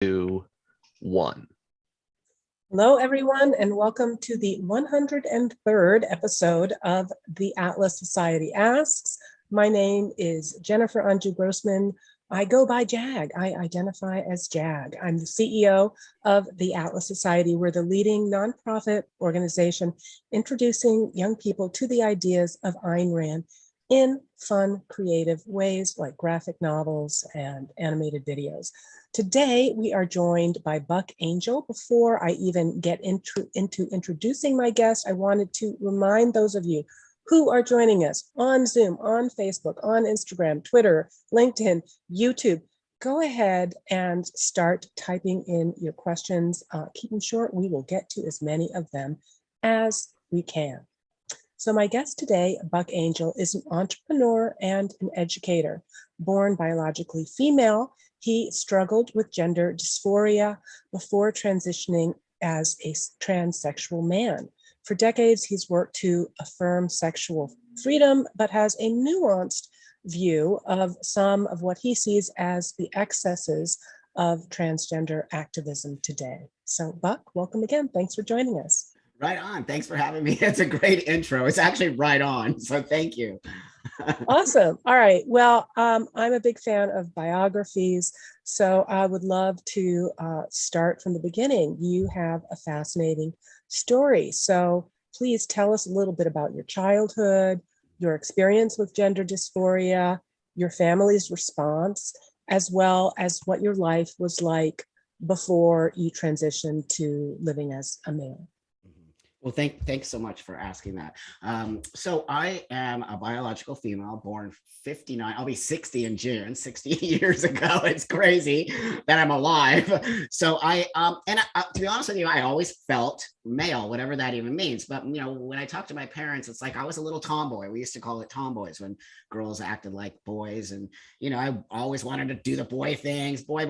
2, 1. Hello, everyone, and welcome to the 103rd episode of the Atlas Society Asks. My name is Jennifer Grossman. I go by JAG. I identify as JAG. I'm the CEO of the Atlas Society. We're the leading nonprofit organization introducing young people to the ideas of Ayn Rand in fun, creative ways like graphic novels and animated videos. Today, we are joined by Buck Angel. Before I even get into introducing my guest, I wanted to remind those of you who are joining us on Zoom, on Facebook, on Instagram, Twitter, LinkedIn, YouTube. Go ahead and start typing in your questions. Keep them short. We will get to as many of them as we can. So my guest today, Buck Angel, is an entrepreneur and an educator. Born biologically female, he struggled with gender dysphoria before transitioning as a transsexual man. For decades, he's worked to affirm sexual freedom, but has a nuanced view of some of what he sees as the excesses of transgender activism today. So Buck, welcome again. Thanks for joining us. Right on. Thanks for having me. It's a great intro. It's actually right on. So thank you. Awesome. All right. Well, I'm a big fan of biographies, so I would love to start from the beginning. You have a fascinating story. So please tell us a little bit about your childhood, your experience with gender dysphoria, your family's response, as well as what your life was like before you transitioned to living as a male. Well, thanks so much for asking that. So I am a biological female born 59. I'll be 60 in June, 60 years ago. It's crazy that I'm alive. So to be honest with you, I always felt male, whatever that even means. But, you know, when I talk to my parents, it's like I was a little tomboy. We used to call it tomboys when girls acted like boys. And, you know, I always wanted to do the boy things, boy.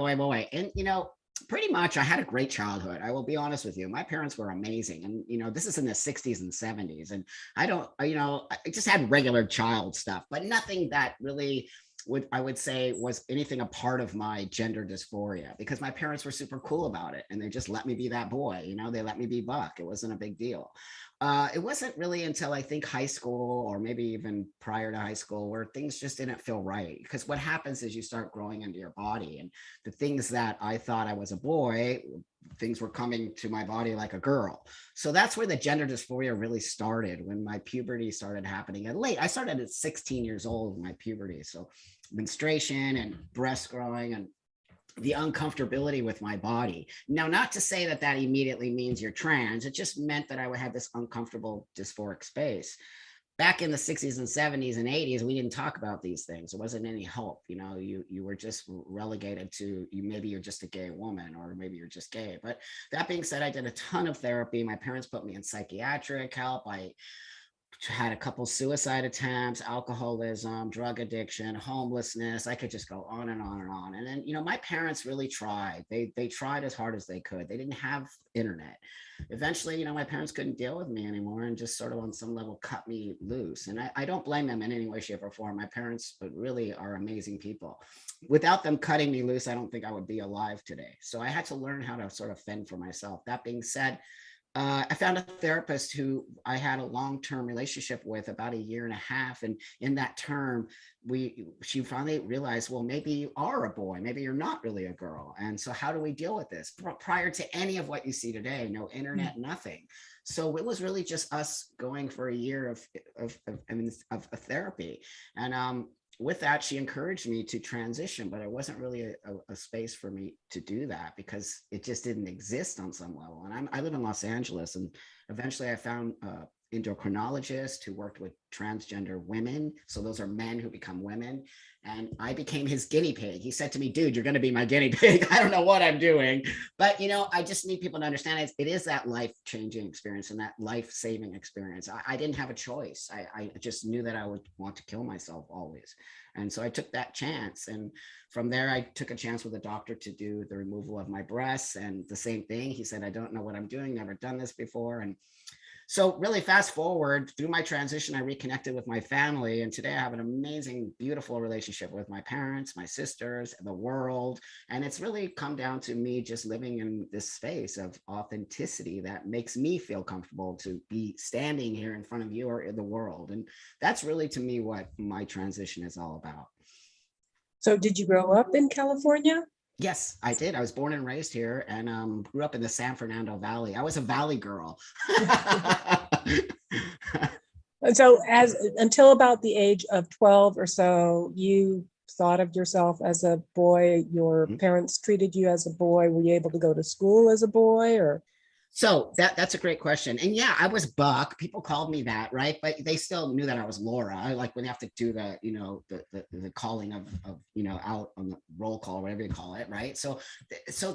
And, you know, pretty much I had a great childhood. I will be honest with you. My parents were amazing. And, you know, this is in the 60s and 70s. And I just had regular child stuff, but nothing that really I would say was anything a part of my gender dysphoria, because my parents were super cool about it. And they just let me be that boy, you know, they let me be Buck. It wasn't a big deal. It wasn't really until I think high school, or maybe even prior to high school, where things just didn't feel right. Because what happens is you start growing into your body, and the things that I thought I was a boy, things were coming to my body like a girl. So that's where the gender dysphoria really started, when my puberty started happening at late. I started at 16 years old in my puberty. So menstruation and breast growing and the uncomfortability with my body. Now, not to say that that immediately means you're trans. It just meant that I would have this uncomfortable dysphoric space. Back in the 60s and 70s and 80s, we didn't talk about these things. There wasn't any help. You know, you were just relegated to, maybe you're just a gay woman, or maybe you're just gay. But that being said, I did a ton of therapy. My parents put me in psychiatric help. I had a couple suicide attempts, alcoholism, drug addiction, homelessness. I could just go on and on and on. And then, you know, my parents really tried. They tried as hard as they could. They didn't have internet. Eventually, you know, my parents couldn't deal with me anymore and just sort of on some level cut me loose. And I don't blame them in any way, shape, or form. My parents really are amazing people. Without them cutting me loose, I don't think I would be alive today. So I had to learn how to sort of fend for myself. That being said, I found a therapist who I had a long-term relationship with, about a year and a half. And in that term, she finally realized, well, maybe you are a boy, maybe you're not really a girl. And so how do we deal with this? Prior to any of what you see today, no internet, nothing. So it was really just us going for a year of therapy. And with that, she encouraged me to transition, but it wasn't really a space for me to do that, because it just didn't exist on some level. And I live in Los Angeles, and eventually I found endocrinologist who worked with transgender women. So those are men who become women. And I became his guinea pig. He said to me, dude, you're going to be my guinea pig. I don't know what I'm doing, but, you know, I just need people to understand it is that life-changing experience and that life-saving experience. I didn't have a choice. I just knew that I would want to kill myself always. And so I took that chance. And from there, I took a chance with a doctor to do the removal of my breasts. And the same thing, he said, I don't know what I'm doing, never done this before. And So really fast forward through my transition, I reconnected with my family. And today I have an amazing, beautiful relationship with my parents, my sisters, the world. And it's really come down to me just living in this space of authenticity that makes me feel comfortable to be standing here in front of you or in the world. And that's really to me what my transition is all about. So did you grow up in California? Yes, I did. I was born and raised here and grew up in the San Fernando Valley. I was a valley girl. And so until about the age of 12 or so, you thought of yourself as a boy. Your parents treated you as a boy. Were you able to go to school as a boy or? So that's a great question. And yeah, I was Buck. People called me that, right? But they still knew that I was Laura. Like when they have to do the, the calling of out on the roll call, whatever you call it, right? So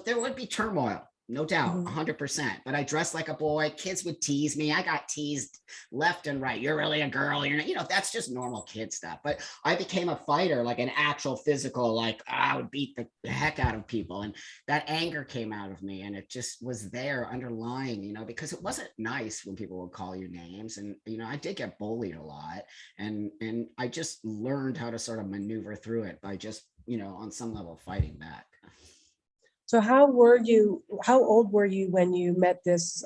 there would be turmoil. No doubt, 100%. But I dressed like a boy. Kids would tease me. I got teased left and right. You're really a girl. You're not, that's just normal kid stuff. But I became a fighter, like an actual physical, like I would beat the heck out of people. And that anger came out of me. And it just was there underlying, because it wasn't nice when people would call you names. And, I did get bullied a lot. And I just learned how to sort of maneuver through it by just, on some level fighting back. So how old were you when you met this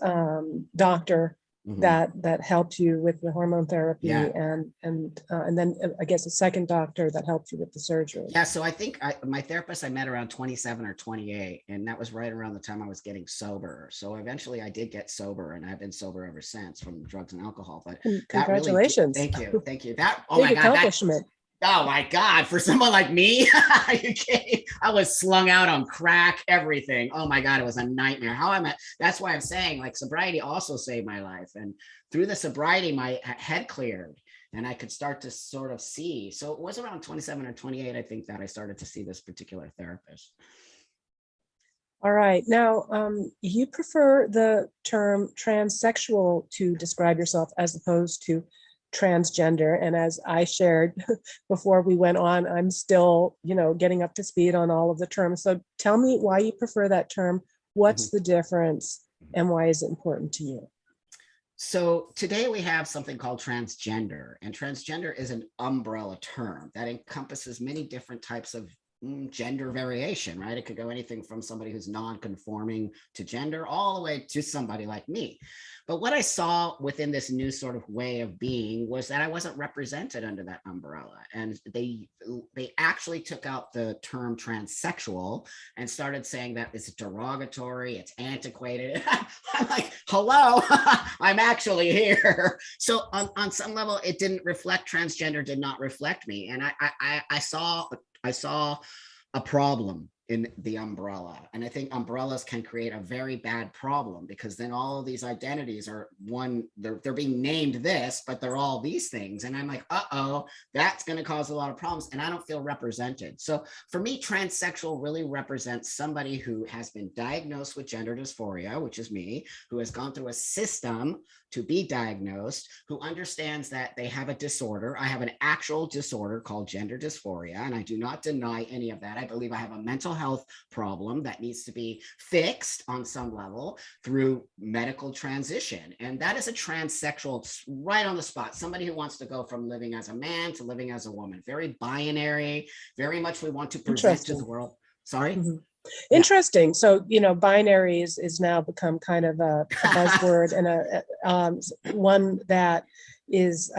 doctor that helped you with the hormone therapy and then I guess a second doctor that helped you with the surgery? Yeah, so I think my therapist I met around 27 or 28, and that was right around the time I was getting sober. So eventually I did get sober, and I've been sober ever since from drugs and alcohol. But congratulations! Thank you. That big accomplishment. Oh my God, for someone like me, I was slung out on crack, everything. Oh my God, it was a nightmare. That's why I'm saying like sobriety also saved my life. And through the sobriety, my head cleared and I could start to sort of see. So it was around 27 or 28, I think, that I started to see this particular therapist. All right. Now, you prefer the term transsexual to describe yourself as opposed to transgender. And as I shared before we went on, I'm still, getting up to speed on all of the terms. So tell me why you prefer that term. What's the difference and why is it important to you? So today we have something called transgender, and transgender is an umbrella term that encompasses many different types of gender variation, right? It could go anything from somebody who's non-conforming to gender all the way to somebody like me. But what I saw within this new sort of way of being was that I wasn't represented under that umbrella. And they actually took out the term transsexual and started saying that it's derogatory, it's antiquated. I'm like, hello, I'm actually here. So on some level, it didn't reflect, transgender did not reflect me. And I saw a problem in the umbrella. And I think umbrellas can create a very bad problem because then all of these identities are they're being named this, but they're all these things. And I'm like, that's going to cause a lot of problems. And I don't feel represented. So for me, transsexual really represents somebody who has been diagnosed with gender dysphoria, which is me, who has gone through a system to be diagnosed, who understands that they have a disorder. I have an actual disorder called gender dysphoria, and I do not deny any of that. I believe I have a mental health problem that needs to be fixed on some level through medical transition. And that is a transsexual right on the spot, somebody who wants to go from living as a man to living as a woman. Very binary, very much we want to present to the world. Sorry? Interesting. So, binary is now become kind of a buzzword and one that is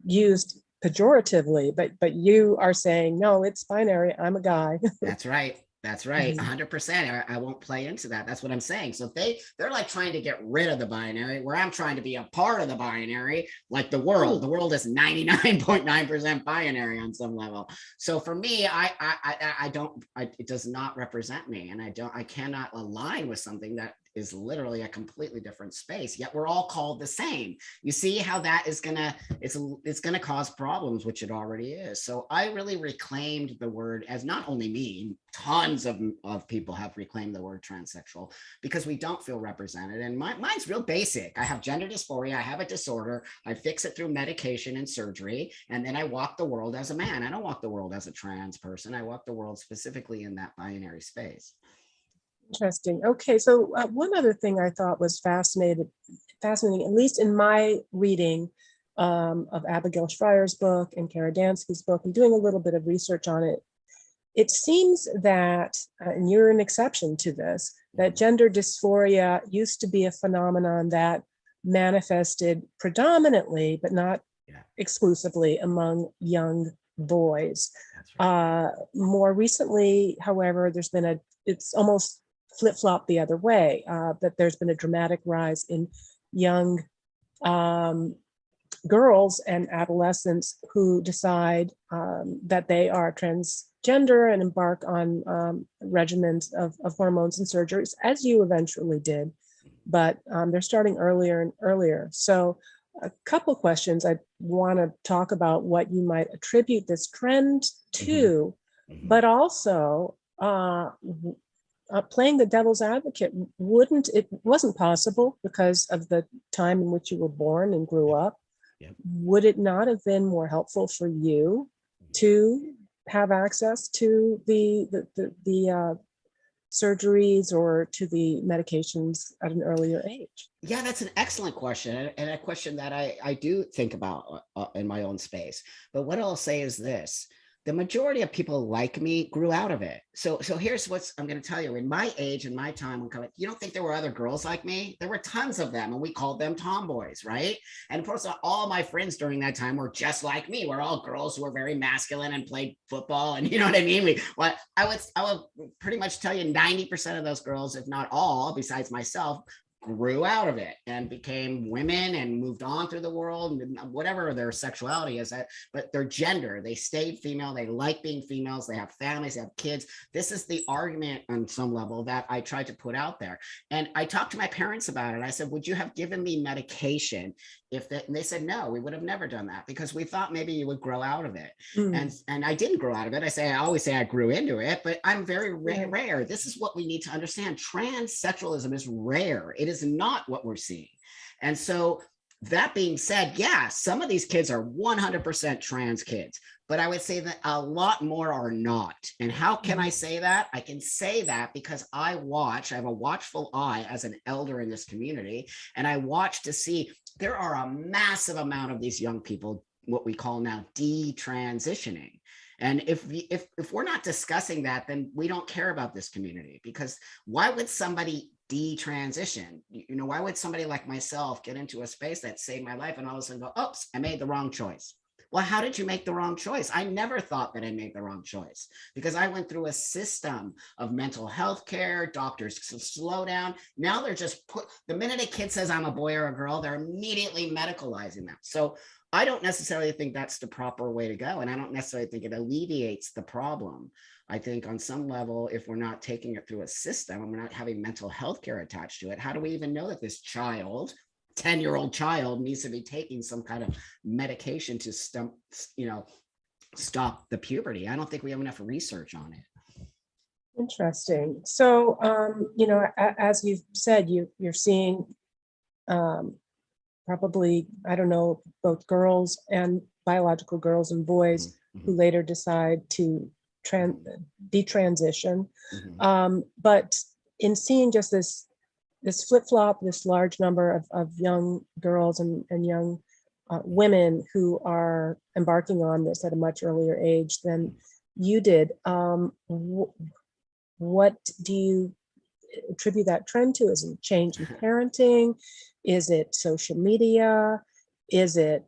used pejoratively, but you are saying, no, it's binary. I'm a guy. That's right. 100%. I won't play into that. That's what I'm saying. So they're like trying to get rid of the binary, where I'm trying to be a part of the binary, like the world. The world is 99.9% binary on some level. So for me, it does not represent me, and I cannot align with something that is literally a completely different space, yet we're all called the same. You see how that is it's gonna cause problems, which it already is. So I really reclaimed the word, as not only me, tons of people have reclaimed the word transsexual, because we don't feel represented. And mine's real basic. I have gender dysphoria, I have a disorder, I fix it through medication and surgery, and then I walk the world as a man. I don't walk the world as a trans person. I walk the world specifically in that binary space. Interesting. Okay, so one other thing I thought was fascinating fascinating, at least in my reading of Abigail Schreier's book and Kara Dansky's book, and doing a little bit of research on it. It seems that, and you're an exception to this, that gender dysphoria used to be a phenomenon that manifested predominantly, but not exclusively, among young boys. Right. More recently, however, it's almost flip-flopped the other way, that there's been a dramatic rise in young girls and adolescents who decide that they are transgender and embark on regimens of hormones and surgeries, as you eventually did, but they're starting earlier and earlier. So a couple questions. I want to talk about what you might attribute this trend to, but also playing the devil's advocate, it wasn't possible because of the time in which you were born and grew up. Would it not have been more helpful for you to have access to the surgeries or to the medications at an earlier age? Yeah, that's an excellent question, and a question that I do think about in my own space. But what I'll say is this: the majority of people like me grew out of it. So here's what I'm going to tell you. In my age and my time, you don't think there were other girls like me? There were tons of them, and we called them tomboys, right? And of course, all my friends during that time were just like me. We're all girls who were very masculine and played football, and you know what I mean? I would pretty much tell you 90% of those girls, if not all, besides myself, grew out of it and became women and moved on through the world, whatever their sexuality is, but their gender, they stayed female, they like being females, they have families, they have kids. This is the argument on some level that I tried to put out there. And I talked to my parents about it. I said, would you have given me medication if that? And they said, no, we would have never done that because we thought maybe you would grow out of it. And I didn't grow out of it. I always say I grew into it, but I'm very rare. This is what we need to understand. Transsexualism is rare. It is not what we're seeing. And so that being said, yeah, some of these kids are 100% trans kids, but I would say that a lot more are not. And how can I say that? I can say that because I have a watchful eye as an elder in this community, and I watch to see there are a massive amount of these young people, what we call now detransitioning. And if we're not discussing that, then we don't care about this community, because why would somebody detransition? You know, why would somebody like myself get into a space that saved my life and all of a sudden go, oops, I made the wrong choice? Well, how did you make the wrong choice? I never thought that I made the wrong choice because I went through a system of mental health care, doctors slow down. Now they're just the minute a kid says I'm a boy or a girl, they're immediately medicalizing them. So I don't necessarily think that's the proper way to go. And I don't necessarily think it alleviates the problem. I think on some level, if we're not taking it through a system and we're not having mental health care attached to it, how do we even know that this child, 10-year-old child, needs to be taking some kind of medication to stop the puberty? I don't think we have enough research on it. Interesting. So, as you've said, you're seeing probably, I don't know, both girls and biological girls and boys who later decide to detransition. But in seeing just this flip-flop, this large number of young girls and young women who are embarking on this at a much earlier age than you did, what do you attribute that trend to? Is it a change in parenting? Is it social media? Is it,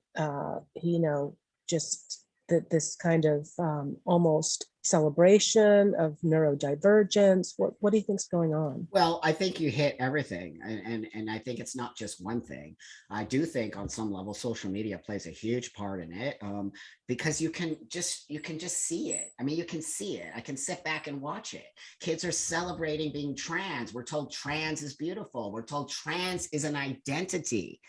just this kind of almost celebration of neurodivergence? What do you think's going on? Well, I think you hit everything, and I think it's not just one thing. I do think on some level social media plays a huge part in it, because you can just see it. I mean, you can see it. I can sit back and watch it. Kids are celebrating being trans. We're told trans is beautiful. We're told trans is an identity.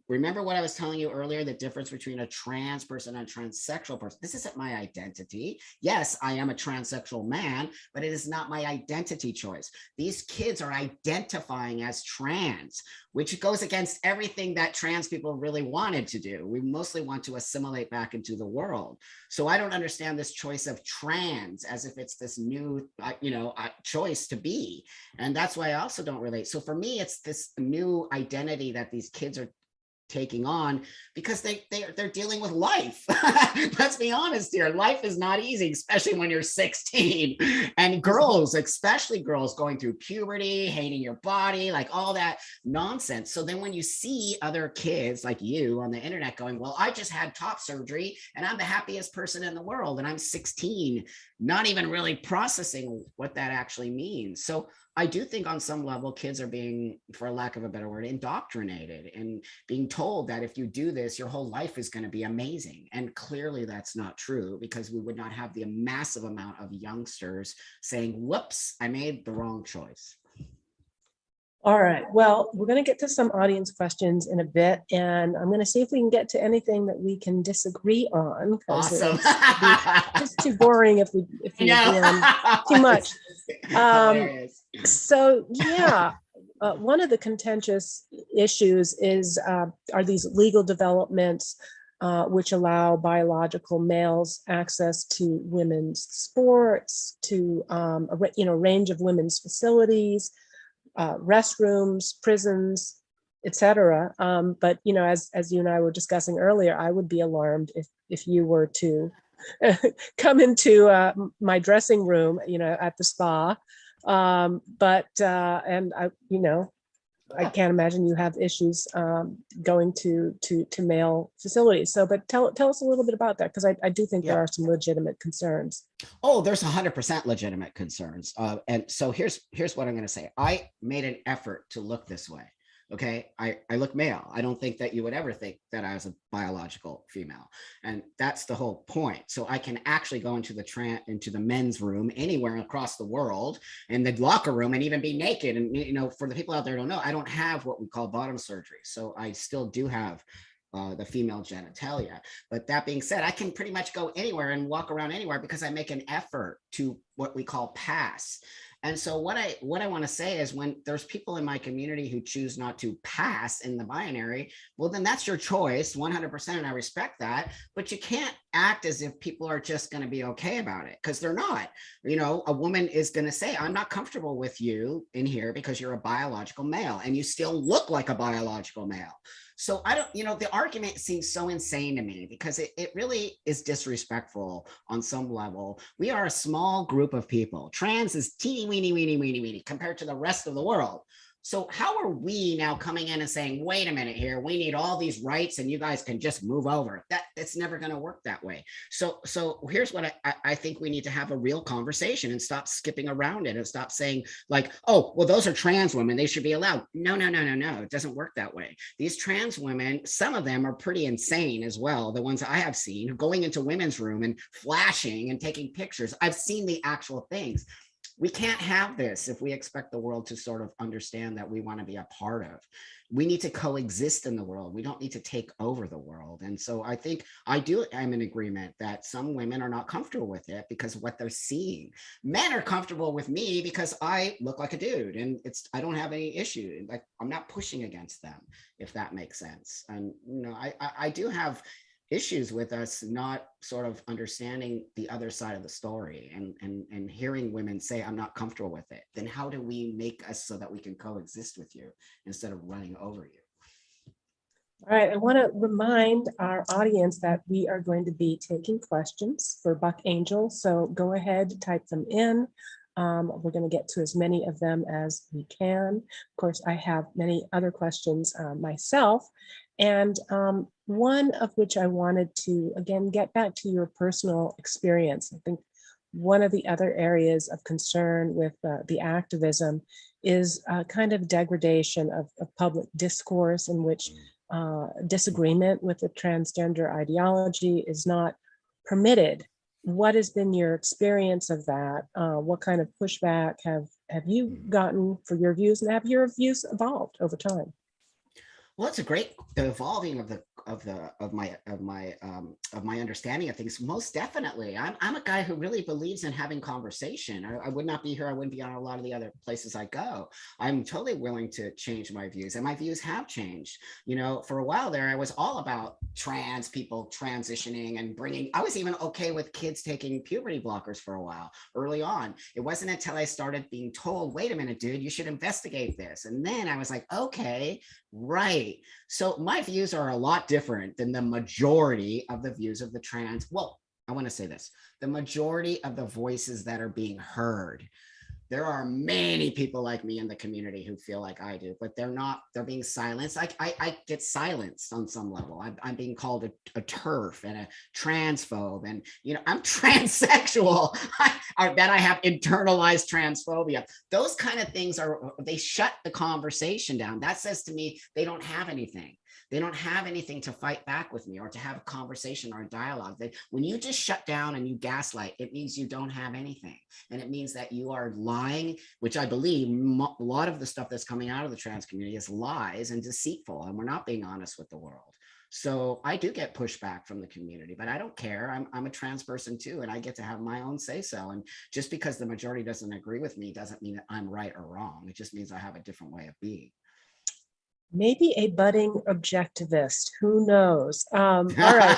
Remember what I was telling you earlier, the difference between a trans person and a transsexual person. This isn't my identity. Yes, I am a transsexual man, but it is not my identity choice. These kids are identifying as trans, which goes against everything that trans people really wanted to do. We mostly want to assimilate back into the world. So I don't understand this choice of trans as if it's this new, choice to be. And that's why I also don't relate. So for me, it's this new identity that these kids are taking on because they're dealing with life. Let's be honest here. Life is not easy, especially when you're 16. And girls, especially girls going through puberty, hating your body, like all that nonsense. So then when you see other kids like you on the internet going, well, I just had top surgery and I'm the happiest person in the world and I'm 16, not even really processing what that actually means. So I do think on some level, kids are being, for lack of a better word, indoctrinated and being told that if you do this, your whole life is going to be amazing. And clearly that's not true, because we would not have the massive amount of youngsters saying, whoops, I made the wrong choice. All right, well, we're going to get to some audience questions in a bit, and I'm going to see if we can get to anything that we can disagree on. Awesome. It's too boring if we agree on too much. So yeah, one of the contentious issues is are these legal developments which allow biological males access to women's sports, to a range of women's facilities, restrooms, prisons, etc. But as you and I were discussing earlier, I would be alarmed if you were to come into my dressing room, at the spa. And I can't imagine you have issues going to male facilities. So, but tell us a little bit about that, because I do think there are some legitimate concerns. Oh, there's 100% legitimate concerns. And so here's what I'm going to say. I made an effort to look this way. Okay. I look male. I don't think that you would ever think that I was a biological female. And that's the whole point. So I can actually go into the men's room anywhere across the world, in the locker room, and even be naked. And, for the people out there who don't know, I don't have what we call bottom surgery. So I still do have the female genitalia. But that being said, I can pretty much go anywhere and walk around anywhere because I make an effort to what we call pass. And so what I want to say is, when there's people in my community who choose not to pass in the binary, well, then that's your choice, 100%. And I respect that, but you can't act as if people are just going to be okay about it, because they're not. A woman is going to say, I'm not comfortable with you in here because you're a biological male and you still look like a biological male. So I don't, the argument seems so insane to me, because it really is disrespectful on some level. We are a small group of people. Trans is teeny weeny compared to the rest of the world. So how are we now coming in and saying, wait a minute here, we need all these rights and you guys can just move over? It's never going to work that way. So here's what I think we need to have a real conversation and stop skipping around it and stop saying like, oh, well, those are trans women, they should be allowed. No. It doesn't work that way. These trans women, some of them are pretty insane as well. The ones I have seen going into women's room and flashing and taking pictures. I've seen the actual things. We can't have this if we expect the world to sort of understand that we want to be a part of. We need to coexist in the world. We don't need to take over the world. And so I think I'm in agreement that some women are not comfortable with it because of what they're seeing. Men are comfortable with me because I look like a dude, and I don't have any issue. Like, I'm not pushing against them, if that makes sense. And I do have issues with us not sort of understanding the other side of the story and hearing women say, I'm not comfortable with it. Then how do we make us so that we can coexist with you instead of running over you? All right, I want to remind our audience that we are going to be taking questions for Buck Angel. So go ahead, type them in. We're going to get to as many of them as we can. Of course, I have many other questions myself. And one of which I wanted to, again, get back to your personal experience. I think one of the other areas of concern with the activism is kind of degradation of public discourse, in which disagreement with the transgender ideology is not permitted. What has been your experience of that? What kind of pushback have you gotten for your views, and have your views evolved over time? Well, it's a great the evolving of my understanding of things. Most definitely, I'm a guy who really believes in having conversation. I would not be here. I wouldn't be on a lot of the other places I go. I'm totally willing to change my views, and my views have changed. You know, for a while there, I was all about trans people transitioning and bringing. I was even okay with kids taking puberty blockers for a while early on. It wasn't until I started being told, "Wait a minute, dude, you should investigate this," and then I was like, "Okay, right." So my views are a lot different than the majority of the views of the trans. Well, I want to say this, the majority of the voices that are being heard. There are many people like me in the community who feel like I do, but they're being silenced. I get silenced on some level. I'm being called a TERF and a transphobe. And, you know, I'm transsexual. I have internalized transphobia. Those kind of things they shut the conversation down. That says to me, they don't have anything. They don't have anything to fight back with me or to have a conversation or a dialogue. When you just shut down and you gaslight, it means you don't have anything. And it means that you are lying, which I believe a lot of the stuff that's coming out of the trans community is lies and deceitful. And we're not being honest with the world. So I do get pushback from the community, but I don't care. I'm a trans person too, and I get to have my own say so. And just because the majority doesn't agree with me doesn't mean that I'm right or wrong. It just means I have a different way of being. Maybe a budding objectivist. Who knows? All right.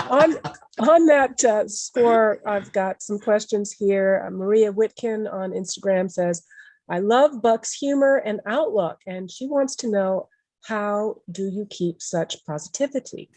on that score, I've got some questions here. Maria Whitkin on Instagram says, "I love Buck's humor and outlook," and she wants to know, how do you keep such positivity?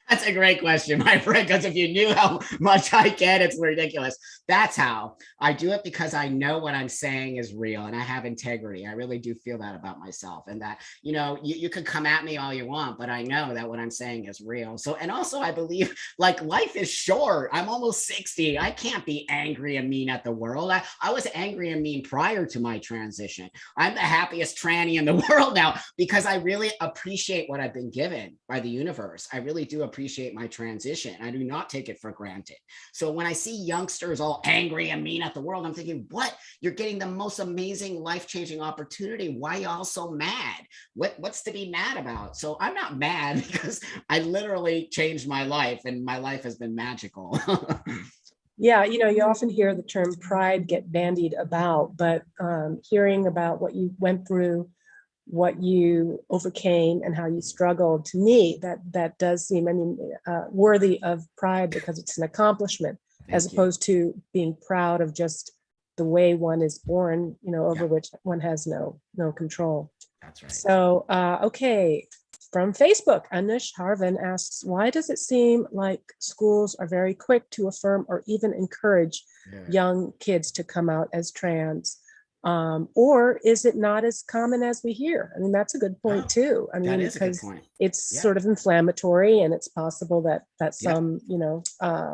That's a great question, my friend, because if you knew how much I get, it's ridiculous. That's how I do it, because I know what I'm saying is real and I have integrity. I really do feel that about myself, and that, you know, you could come at me all you want, but I know that what I'm saying is real. So, and also I believe like life is short. I'm almost 60. I can't be angry and mean at the world. I was angry and mean prior to my transition. I'm the happiest tranny in the world now because I really appreciate what I've been given by the universe. I really do appreciate my transition. I do not take it for granted. So when I see youngsters all angry and mean at the world, I'm thinking, what? You're getting the most amazing life-changing opportunity. Why y'all so mad? What's to be mad about? So I'm not mad because I literally changed my life and my life has been magical. Yeah, you know, you often hear the term pride get bandied about, but hearing about what you went through, what you overcame and how you struggled, to me, that does seem, I mean, worthy of pride, because it's an accomplishment as opposed to being proud of just the way one is born, you know, over which one has no control. That's right. So, okay. From Facebook, Anush Harvin asks, "Why does it seem like schools are very quick to affirm or even encourage young kids to come out as trans? Or is it not as common as we hear?" I mean, that's a good point too. I mean, because it's sort of inflammatory, and it's possible that some, you know,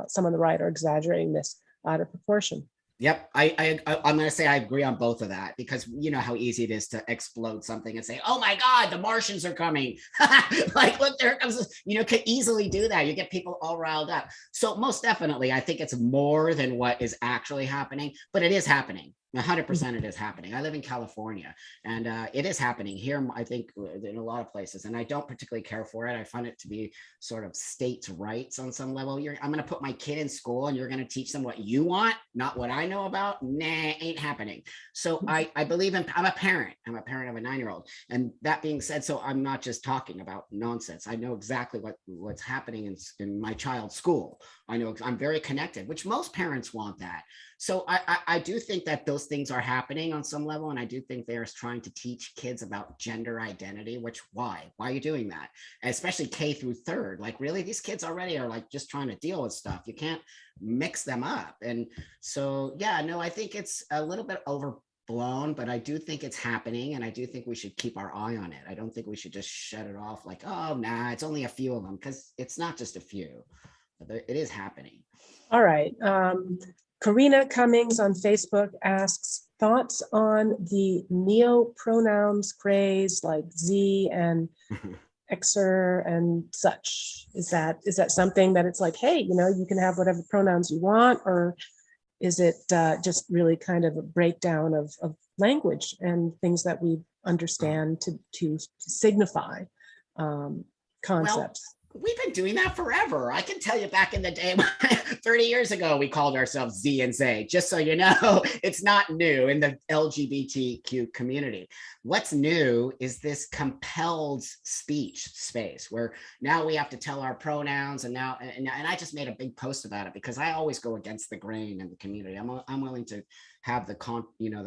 some on the right are exaggerating this out of proportion. Yep, I'm going to say I agree on both of that, because you know how easy it is to explode something and say, "Oh my God, the Martians are coming!" Like, look, there comes this, you know, could easily do that. You get people all riled up. So most definitely, I think it's more than what is actually happening, but it is happening. 100% it is happening. I live in California, and it is happening here, I think, in a lot of places, and I don't particularly care for it. I find it to be sort of states' rights on some level. I'm going to put my kid in school and you're going to teach them what you want, not what I know about. Nah, ain't happening. So I believe I'm a parent of a 9-year-old. And that being said, so I'm not just talking about nonsense. I know exactly what's happening in my child's school. I know I'm very connected, which most parents want that. So I do think that those things are happening on some level. And I do think they're trying to teach kids about gender identity, which why are you doing that? Especially K through 3rd. Like, really, these kids already are like just trying to deal with stuff. You can't mix them up. And so, yeah, no, I think it's a little bit overblown, but I do think it's happening. And I do think we should keep our eye on it. I don't think we should just shut it off like, oh, nah, it's only a few of them, because it's not just a few. It is happening. All right. Karina Cummings on Facebook asks, "Thoughts on the neo-pronouns craze, like Z and Xer and such? Is that something that it's like, hey, you know, you can have whatever pronouns you want, or is it just really kind of a breakdown of language and things that we've understand to signify concepts. We've been doing that forever. I can tell you back in the day, 30 years ago, we called ourselves Z and Zay, just so you know, it's not new in the LGBTQ community. What's new is this compelled speech space where now we have to tell our pronouns, and I just made a big post about it because I always go against the grain in the community. I'm willing to have the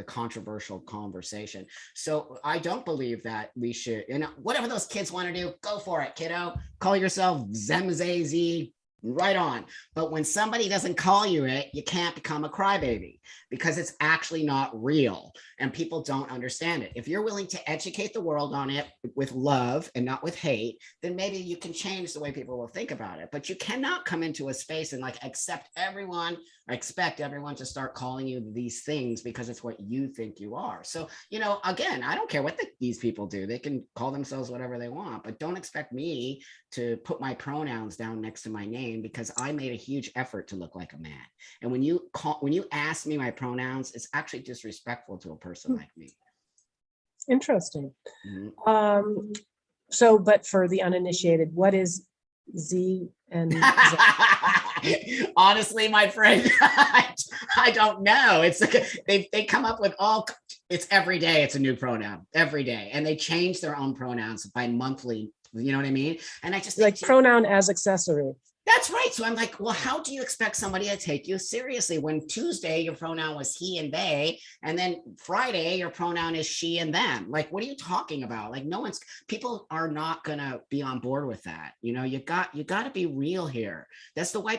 controversial conversation. So I don't believe that we should, and whatever those kids want to do, go for it, kiddo. Call yourself Zemzazy, right on. But when somebody doesn't call you it, you can't become a crybaby because it's actually not real and people don't understand it. If you're willing to educate the world on it with love and not with hate, then maybe you can change the way people will think about it. But you cannot come into a space and expect everyone to start calling you these things because it's what you think you are. So, again, I don't care what these people do. They can call themselves whatever they want, but don't expect me to put my pronouns down next to my name because I made a huge effort to look like a man. And when you ask me my pronouns, it's actually disrespectful to a person like me. Interesting. So, but for the uninitiated, what is Z and Z? Honestly, my friend, I don't know. It's they come up with it's every day. It's a new pronoun every day. And they change their own pronouns by monthly. You know what I mean? And I just think pronoun as accessory. That's right. So I'm like, well, how do you expect somebody to take you seriously when Tuesday your pronoun was he and they, and then Friday your pronoun is she and them? Like, what are you talking about? Like, people are not gonna be on board with that. You got to be real here. That's why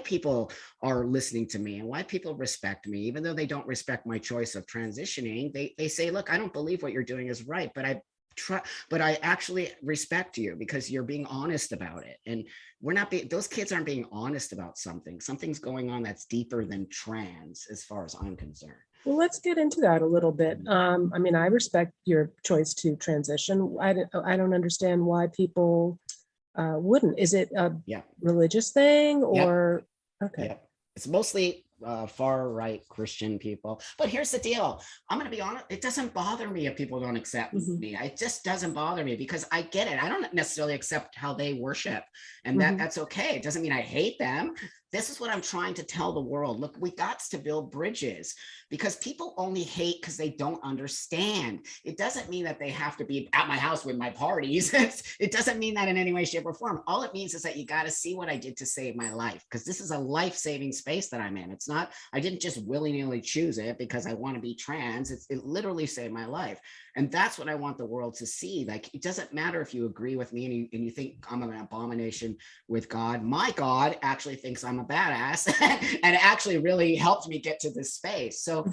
people are listening to me and why people respect me, even though they don't respect my choice of transitioning. They say, look, I don't believe what you're doing is right, but I actually respect you because you're being honest about it. And those kids aren't being honest about something's going on that's deeper than trans as far as I'm concerned. Well, let's get into that a little bit. I respect your choice to transition. I don't understand why people wouldn't. Is it a religious thing or? Yep. Okay. Yep. It's mostly far right Christian people. But here's the deal. I'm going to be honest. It doesn't bother me if people don't accept me. It just doesn't bother me because I get it. I don't necessarily accept how they worship, and that's okay. It doesn't mean I hate them. This is what I'm trying to tell the world. Look, we got to build bridges because people only hate because they don't understand. It doesn't mean that they have to be at my house with my parties. It doesn't mean that in any way, shape, or form. All it means is that you got to see what I did to save my life, because this is a life-saving space that I'm in. It's not, I didn't just willy-nilly choose it because I want to be trans. It literally saved my life. And that's what I want the world to see. Like, it doesn't matter if you agree with me and you think I'm an abomination with God. My God actually thinks I'm a badass and it actually really helped me get to this space. So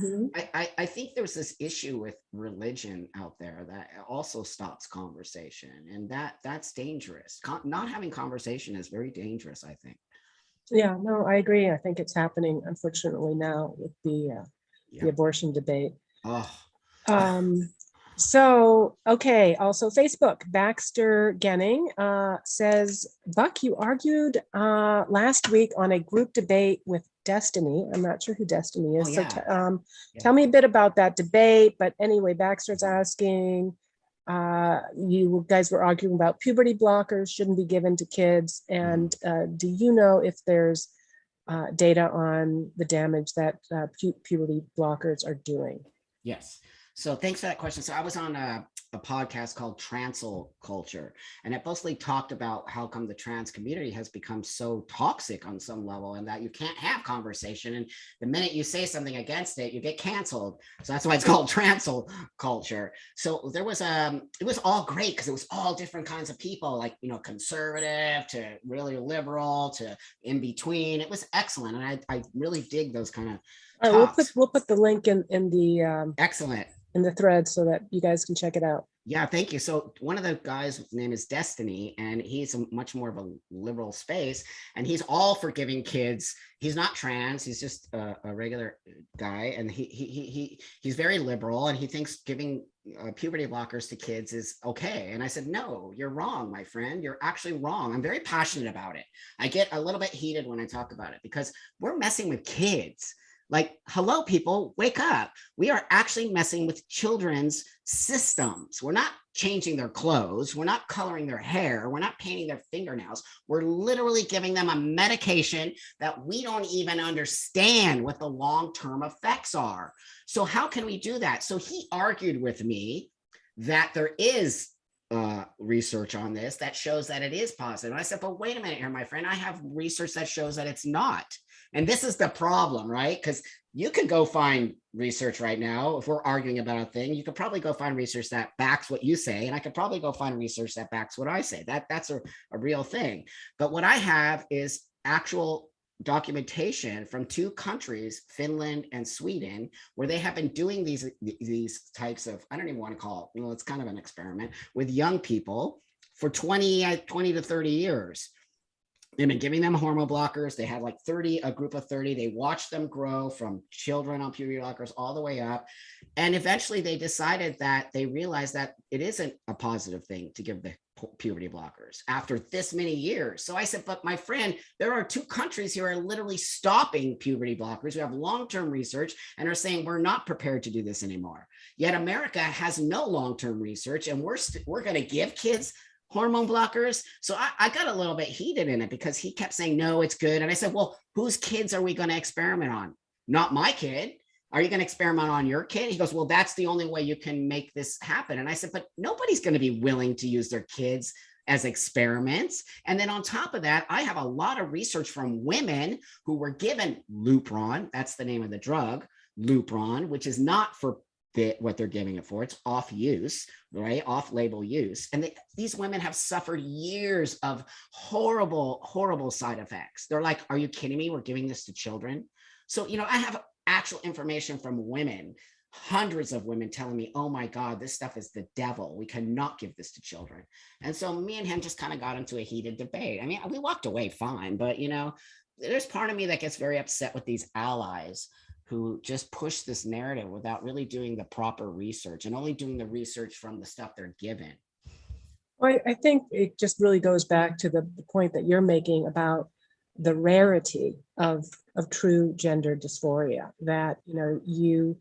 I think there's this issue with religion out there that also stops conversation, and that's dangerous. Not having conversation is very dangerous, I think. Yeah, no, I agree. I think it's happening, unfortunately, now with the abortion debate. So, okay. Also, Facebook, Baxter Genning says, Buck, you argued last week on a group debate with Destiny. I'm not sure who Destiny is. Tell me a bit about that debate. But anyway, Baxter's asking, you guys were arguing about puberty blockers shouldn't be given to kids. And do you know if there's data on the damage that puberty blockers are doing? Yes. So thanks for that question. So I was on a podcast called Transsexual Culture, and it mostly talked about how come the trans community has become so toxic on some level, and that you can't have conversation. And the minute you say something against it, you get canceled. So that's why it's called Transsexual Culture. So there was it was all great because it was all different kinds of people, like, conservative to really liberal to in between. It was excellent, and I really dig those kind of. All right, we'll put the link in the excellent. In the thread so that you guys can check it out. Yeah, thank you. So one of the guys' name is Destiny, and he's much more of a liberal space, and he's all for giving kids. He's not trans. He's just a regular guy, and he's very liberal, and he thinks giving puberty blockers to kids is okay. And I said, no, you're wrong, my friend. You're actually wrong. I'm very passionate about it. I get a little bit heated when I talk about it because we're messing with kids. Like, hello, people, wake up. We are actually messing with children's systems. We're not changing their clothes. We're not coloring their hair. We're not painting their fingernails. We're literally giving them a medication that we don't even understand what the long-term effects are. So how can we do that? So he argued with me that there is research on this that shows that it is positive. And I said, but wait a minute here, my friend, I have research that shows that it's not. And this is the problem, right? Because you can go find research right now. If we're arguing about a thing, you could probably go find research that backs what you say. And I could probably go find research that backs what I say. That's a real thing. But what I have is actual documentation from 2 countries, Finland and Sweden, where they have been doing these types of, I don't even want to call it, it's kind of an experiment with young people for 20 to 30 years. They've been giving them hormone blockers. They had like a group of 30. They watched them grow from children on puberty blockers all the way up. And eventually they decided that they realized that it isn't a positive thing to give the puberty blockers after this many years. So I said, but my friend, there are 2 countries here are literally stopping puberty blockers. We have long-term research and are saying we're not prepared to do this anymore. Yet America has no long-term research, and we're going to give kids hormone blockers. So I got a little bit heated in it because he kept saying, no, it's good. And I said, well, whose kids are we going to experiment on? Not my kid. Are you going to experiment on your kid? He goes, well, that's the only way you can make this happen. And I said, but nobody's going to be willing to use their kids as experiments. And then on top of that, I have a lot of research from women who were given Lupron. That's the name of the drug, Lupron, which is not for what they're giving it for. It's off use, right? Off label use. And these women have suffered years of horrible, horrible side effects. They're like, are you kidding me? We're giving this to children. So, I have actual information from women, hundreds of women telling me, oh my God, this stuff is the devil. We cannot give this to children. And so me and him just kind of got into a heated debate. I mean, we walked away fine, but there's part of me that gets very upset with these allies who just push this narrative without really doing the proper research and only doing the research from the stuff they're given. Well, I think it just really goes back to the point that you're making about the rarity of true gender dysphoria, that, you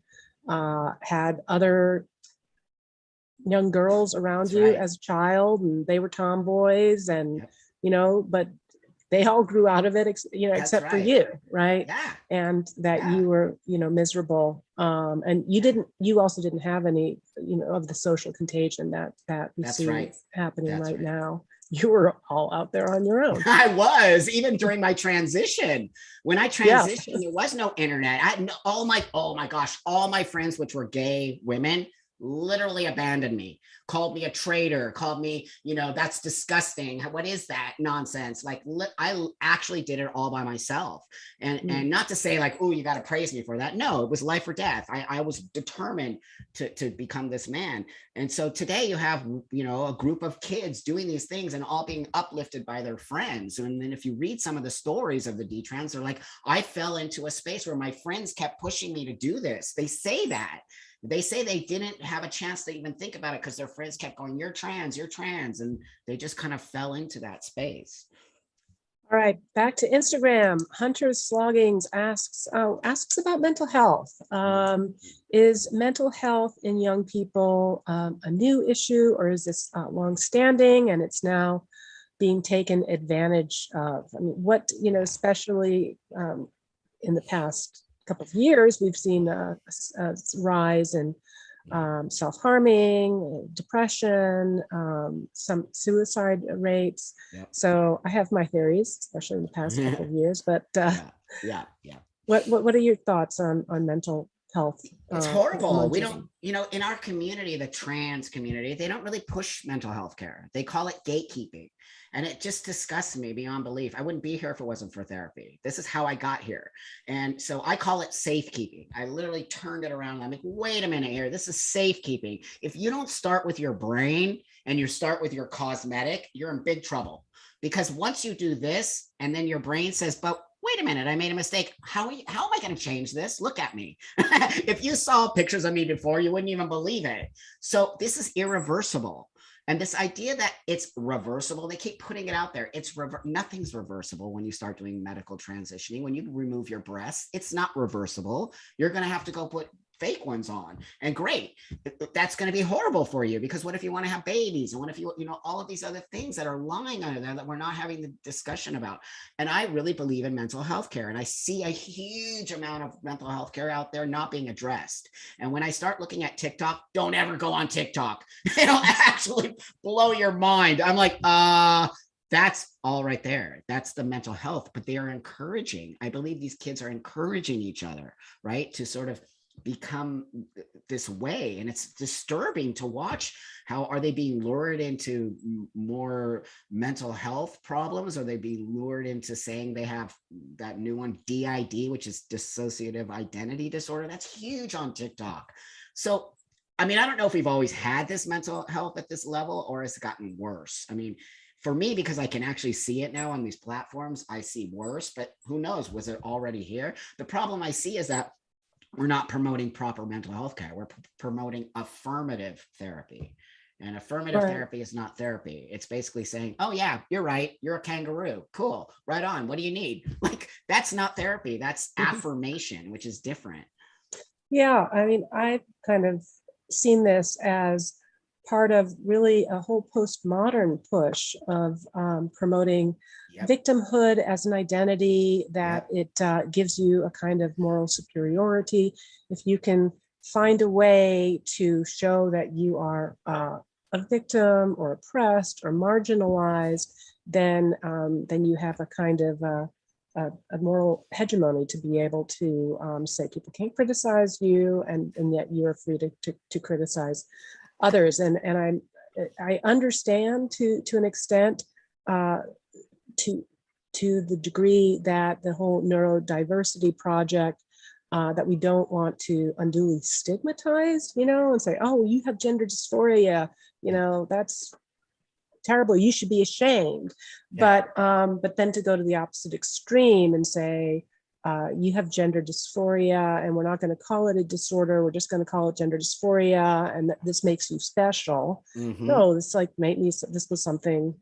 had other young girls around That's you right. as a child, and they were tomboys, and, Yep. but they all grew out of it, except for right. you, right? Yeah. And that Yeah. you were, miserable. And you also didn't have any, of the social contagion that we That's see right. happening That's right right. now. You were all out there on your own. I was, even during my transition. When I transitioned, there was no internet. Oh my gosh, all my friends, which were gay women, literally abandoned me, called me a traitor, called me, that's disgusting. What is that nonsense? Like, I actually did it all by myself. And not to say like, oh, you got to praise me for that. No, it was life or death. I was determined to become this man. And so today you have, a group of kids doing these things and all being uplifted by their friends. And then if you read some of the stories of the detrans, they're like, I fell into a space where my friends kept pushing me to do this. They say that. They say they didn't have a chance to even think about it because their friends kept going, you're trans. And they just kind of fell into that space. All right, back to Instagram. Hunter's Sloggings asks about mental health. Is mental health in young people a new issue, or is this longstanding and it's now being taken advantage of? I mean, what, especially in the past couple of years, we've seen a rise in self-harming, depression, some suicide rates. Yep. So I have my theories, especially in the past couple of years. But yeah. What are your thoughts on mental health? It's horrible. We don't, in our community, the trans community, they don't really push mental health care. They call it gatekeeping. And it just disgusts me beyond belief. I wouldn't be here if it wasn't for therapy. This is how I got here. And so I call it safekeeping. I literally turned it around. I'm like, wait a minute here. This is safekeeping. If you don't start with your brain and you start with your cosmetic, you're in big trouble. Because once you do this and then your brain says, but wait a minute, I made a mistake. How am I going to change this? Look at me. If you saw pictures of me before, you wouldn't even believe it. So this is irreversible. And this idea that it's reversible, they keep putting it out there. Nothing's reversible when you start doing medical transitioning. When you remove your breasts, it's not reversible. You're going to have to go put fake ones on. And great, that's going to be horrible for you, because what if you want to have babies? And what if you know, all of these other things that are lying under there that we're not having the discussion about. And I really believe in mental health care. And I see a huge amount of mental health care out there not being addressed. And when I start looking at TikTok, don't ever go on TikTok. It'll actually blow your mind. I'm like, that's all right there. That's the mental health, but they are encouraging. I believe these kids are encouraging each other, right? To sort of become this way. And it's disturbing to watch. How are they being lured into more mental health problems? Are they being lured into saying they have that new one, DID, which is dissociative identity disorder? That's huge on TikTok. So, I mean, I don't know if we've always had this mental health at this level, or has it gotten worse? I mean, for me, because I can actually see it now on these platforms, I see worse, but who knows, was it already here? The problem I see is that we're not promoting proper mental health care. We're promoting affirmative therapy. And affirmative therapy is not therapy. It's basically saying, oh yeah, you're right. You're a kangaroo. Cool. Right on. What do you need? Like, that's not therapy. That's affirmation, which is different. Yeah, I mean, I've kind of seen this as part of really a whole postmodern push of promoting victimhood as an identity, that it gives you a kind of moral superiority. If you can find a way to show that you are a victim or oppressed or marginalized, then you have a kind of a moral hegemony to be able to say people can't criticize you, and yet you're free to criticize others. And I understand to an extent, to the degree that the whole neurodiversity project, that we don't want to unduly stigmatize, you know, and say, oh, you have gender dysphoria, you know, that's terrible, you should be ashamed. But then to go to the opposite extreme and say, you have gender dysphoria and we're not going to call it a disorder, we're just going to call it gender dysphoria, and this makes you special. No, this like this was something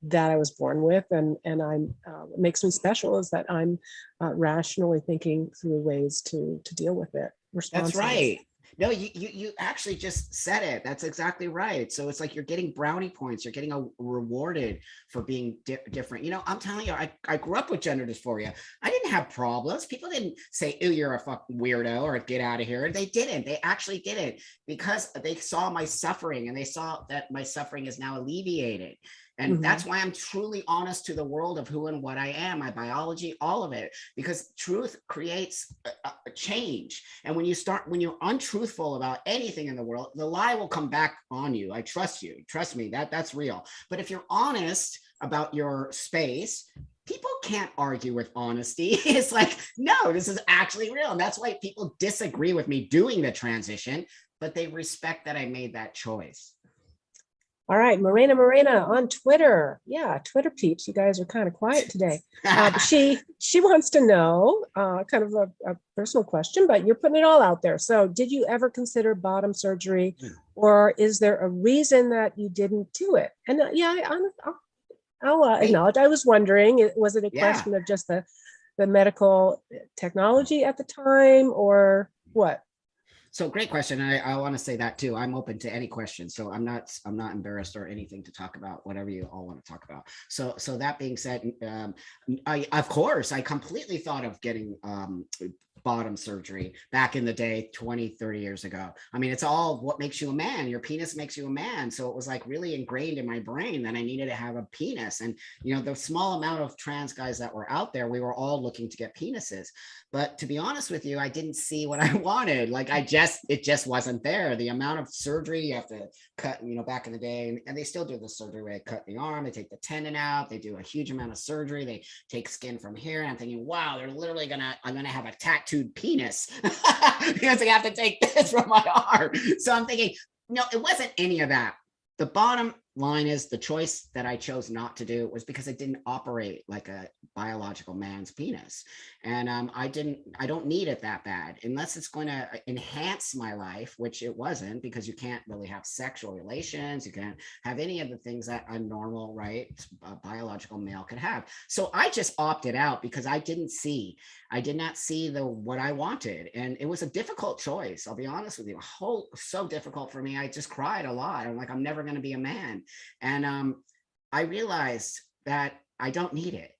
that I was born with, and I'm what makes me special is that I'm rationally thinking through ways to deal with it. That's right. No, you actually just said it. That's exactly right. So it's like you're getting brownie points. You're getting rewarded for being different. You know, I'm telling you, I grew up with gender dysphoria. I didn't have problems. People didn't say, "Ew, you're a fucking weirdo," or "Get out of here." They didn't. They actually didn't, because they saw my suffering and they saw that my suffering is now alleviated. And that's why I'm truly honest to the world of who and what I am, my biology, all of it, because truth creates a change. And when you're untruthful about anything in the world, the lie will come back on you. I trust you. Trust me, that's real. But if you're honest about your space, people can't argue with honesty. It's like, no, this is actually real. And that's why people disagree with me doing the transition, but they respect that I made that choice. All right, Morena on Twitter. Yeah, Twitter peeps, you guys are kind of quiet today. She wants to know, kind of a personal question, but you're putting it all out there. So did you ever consider bottom surgery, or is there a reason that you didn't do it? And I'll acknowledge, I was wondering, was it a question of just the medical technology at the time, or what? So great question. I want to say that too. I'm open to any question. So I'm not embarrassed or anything to talk about whatever you all want to talk about. So that being said, of course, I completely thought of getting bottom surgery back in the day, 20, 30 years ago. I mean, it's all what makes you a man. Your penis makes you a man. So it was like really ingrained in my brain that I needed to have a penis. And, you know, the small amount of trans guys that were out there, we were all looking to get penises. But to be honest with you, I didn't see what I wanted. Like it just wasn't there. The amount of surgery you have to cut, you know, back in the day, and they still do the surgery where they cut the arm, they take the tendon out, they do a huge amount of surgery, they take skin from here. And I'm thinking, wow, they're literally I'm gonna have a tattooed penis because I have to take this from my arm. So I'm thinking, no, it wasn't any of that. The bottom line is the choice that I chose not to do was because it didn't operate like a biological man's penis. And I don't need it that bad unless it's going to enhance my life, which it wasn't, because you can't really have sexual relations. You can't have any of the things that a normal, right, biological male could have. So I just opted out because I did not see what I wanted. And it was a difficult choice. I'll be honest with you, so difficult for me. I just cried a lot. I'm like, I'm never going to be a man. And I realized that I don't need it.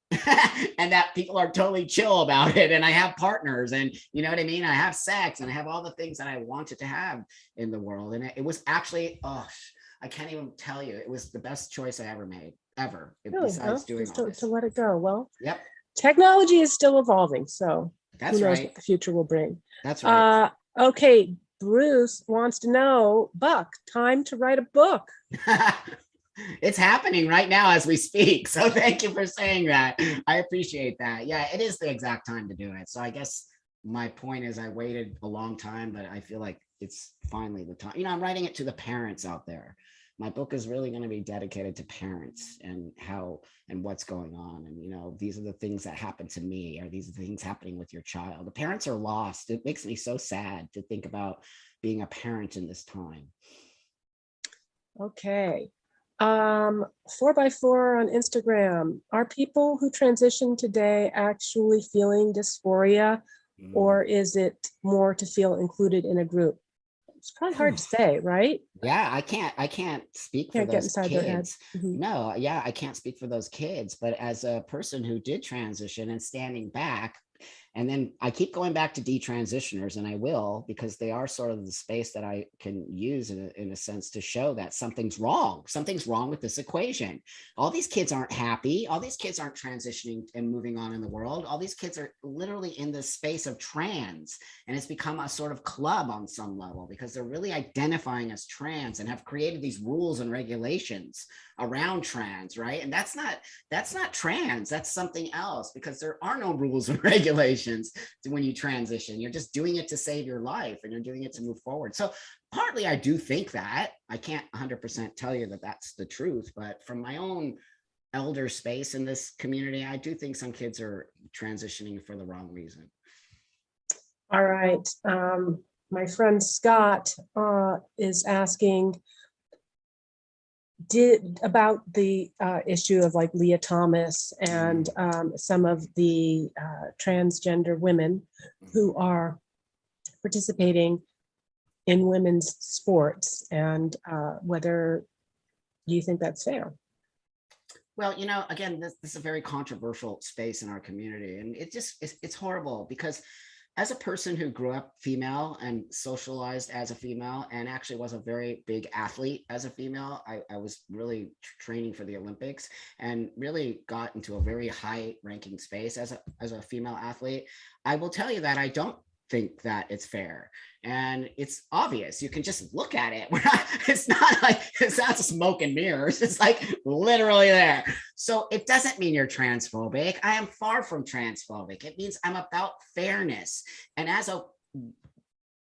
And that people are totally chill about it. And I have partners, and you know what I mean? I have sex, and I have all the things that I wanted to have in the world. And it was actually, I can't even tell you, it was the best choice I ever made, ever. Really, besides doing just all this. to let it go. Well, yep. Technology is still evolving, so That's who knows right. what the future will bring. That's right. Okay, Bruce wants to know, Buck, time to write a book. It's happening right now as we speak. So thank you for saying that. I appreciate that. Yeah, it is the exact time to do it. So I guess my point is I waited a long time, but I feel like it's finally the time. You know, I'm writing it to the parents out there. My book is really going to be dedicated to parents and how and what's going on. And, you know, these are the things that happen to me, or these are the things happening with your child. The parents are lost. It makes me so sad to think about being a parent in this time. Okay. 4x4 on Instagram. Are people who transition today actually feeling dysphoria, or is it more to feel included in a group? It's probably hard to say, right? Yeah, I can't speak for those kids. No, yeah, I can't speak for those kids. But as a person who did transition and standing back, and then I keep going back to detransitioners, and I will, because they are sort of the space that I can use in a sense to show that something's wrong. Something's wrong with this equation. All these kids aren't happy. All these kids aren't transitioning and moving on in the world. All these kids are literally in the space of trans, and it's become a sort of club on some level because they're really identifying as trans and have created these rules and regulations around trans, right? And that's not trans. That's something else, because there are no rules and regulations when you transition. You're just doing it to save your life, and you're doing it to move forward. So partly I do think that. I can't 100% tell you that that's the truth, but from my own elder space in this community, I do think some kids are transitioning for the wrong reason. All right. My friend Scott is asking, about the issue of like Leah Thomas and some of the transgender women who are participating in women's sports, and whether you think that's fair. Well, you know, again, this is a very controversial space in our community, and it's horrible because as a person who grew up female and socialized as a female, and actually was a very big athlete as a female, I was really training for the Olympics and really got into a very high ranking space as a female athlete. I will tell you that I don't think that it's fair, and it's obvious. You can just look at it. It's not smoke and mirrors. It's like literally there. So it doesn't mean you're transphobic. I am far from transphobic. It means I'm about fairness. And as a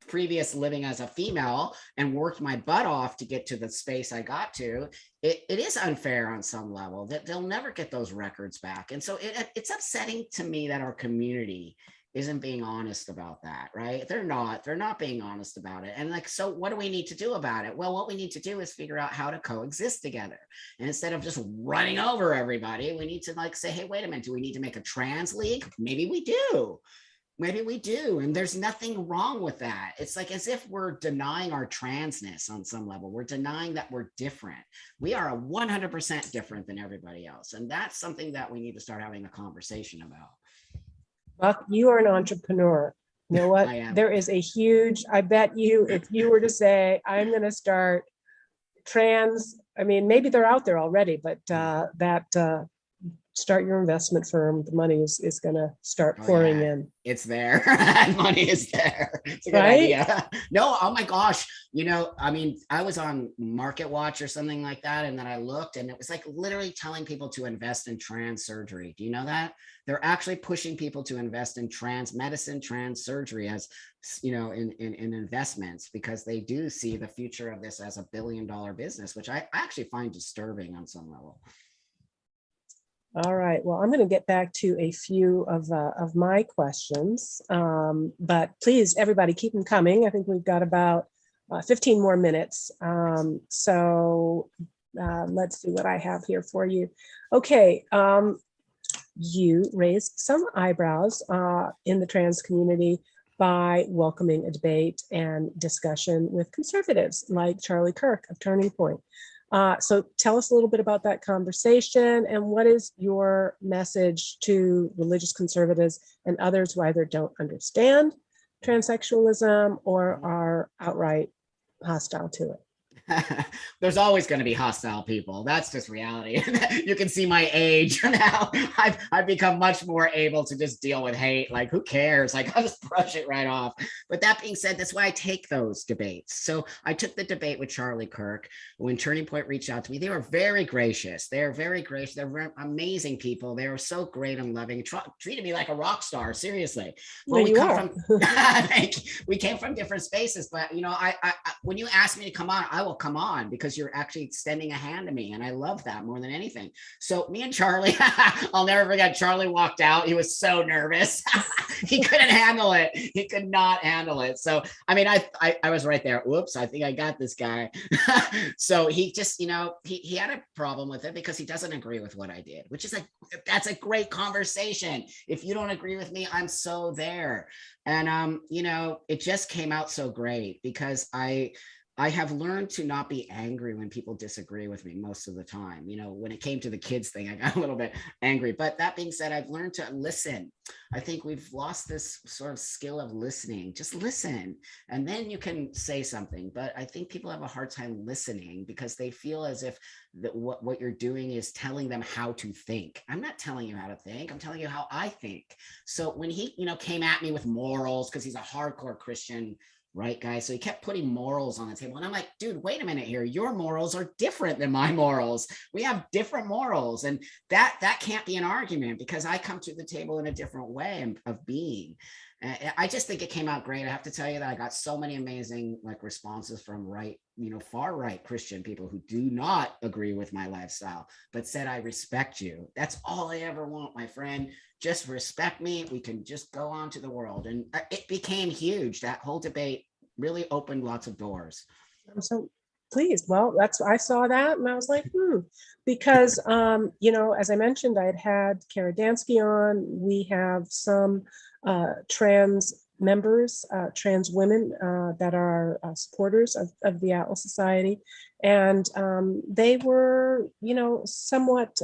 previous living as a female and worked my butt off to get to the space I got to, it is unfair on some level that they'll never get those records back. And so it's upsetting to me that our community isn't being honest about that, right? They're not being honest about it. And like, so what do we need to do about it? Well, what we need to do is figure out how to coexist together. And instead of just running over everybody, we need to like say, hey, wait a minute, do we need to make a trans league? Maybe we do. And there's nothing wrong with that. It's like as if we're denying our transness on some level. We're denying that we're different. We are 100% different than everybody else. And that's something that we need to start having a conversation about. Buck, you are an entrepreneur. You know what? There is a huge, I bet you, if you were to say, I'm going to start trans, I mean, maybe they're out there already, but start your investment firm. The money is going to start Oh, pouring yeah. in. It's there. Money is there. It's a good Right? idea. No, oh my gosh. I mean, I was on Market Watch or something like that. And then I looked and it was like literally telling people to invest in trans surgery. Do you know that? They're actually pushing people to invest in trans medicine, trans surgery as, in investments, because they do see the future of this as $1 billion business, which I actually find disturbing on some level. All right. Well, I'm going to get back to a few of my questions, but please, everybody, keep them coming. I think we've got about 15 more minutes. So let's see what I have here for you. Okay. You raised some eyebrows in the trans community by welcoming a debate and discussion with conservatives like Charlie Kirk of Turning Point. So tell us a little bit about that conversation, and what is your message to religious conservatives and others who either don't understand transsexualism or are outright hostile to it? There's always going to be hostile people. That's just reality. You can see my age now. I've become much more able to just deal with hate. Like, who cares? Like, I'll just brush it right off. But that being said, that's why I take those debates. So I took the debate with Charlie Kirk. When Turning Point reached out to me, they were very gracious. They're very gracious. They're amazing people. They were so great and loving. Treated me like a rock star. Seriously. Well, we came from different spaces, but I when you ask me to come on, I will come on, because you're actually extending a hand to me, and I love that more than anything. So me and Charlie, I'll never forget, Charlie walked out. He was so nervous. He couldn't handle it. He could not handle it. So I mean, I was right there. Whoops, I think I got this guy. So he just, he had a problem with it because he doesn't agree with what I did, which is like, that's a great conversation. If you don't agree with me, I'm so there. And it just came out so great, because I have learned to not be angry when people disagree with me most of the time. When it came to the kids thing, I got a little bit angry. But that being said, I've learned to listen. I think we've lost this sort of skill of listening. Just listen, and then you can say something. But I think people have a hard time listening because they feel as if what you're doing is telling them how to think. I'm not telling you how to think. I'm telling you how I think. So when he, came at me with morals, because he's a hardcore Christian, right, guys? So he kept putting morals on the table. And I'm like, dude, wait a minute here. Your morals are different than my morals. We have different morals. And that can't be an argument, because I come to the table in a different way of being. I just think it came out great. I have to tell you that I got so many amazing responses from far right Christian people who do not agree with my lifestyle, but said, I respect you. That's all I ever want, my friend. Just respect me. We can just go on to the world. And it became huge. That whole debate really opened lots of doors. I'm so pleased. Well, I saw that and I was like, because, as I mentioned, I had Kara Dansky on. We have some trans members, trans women that are supporters of the Atlas Society. And they were, somewhat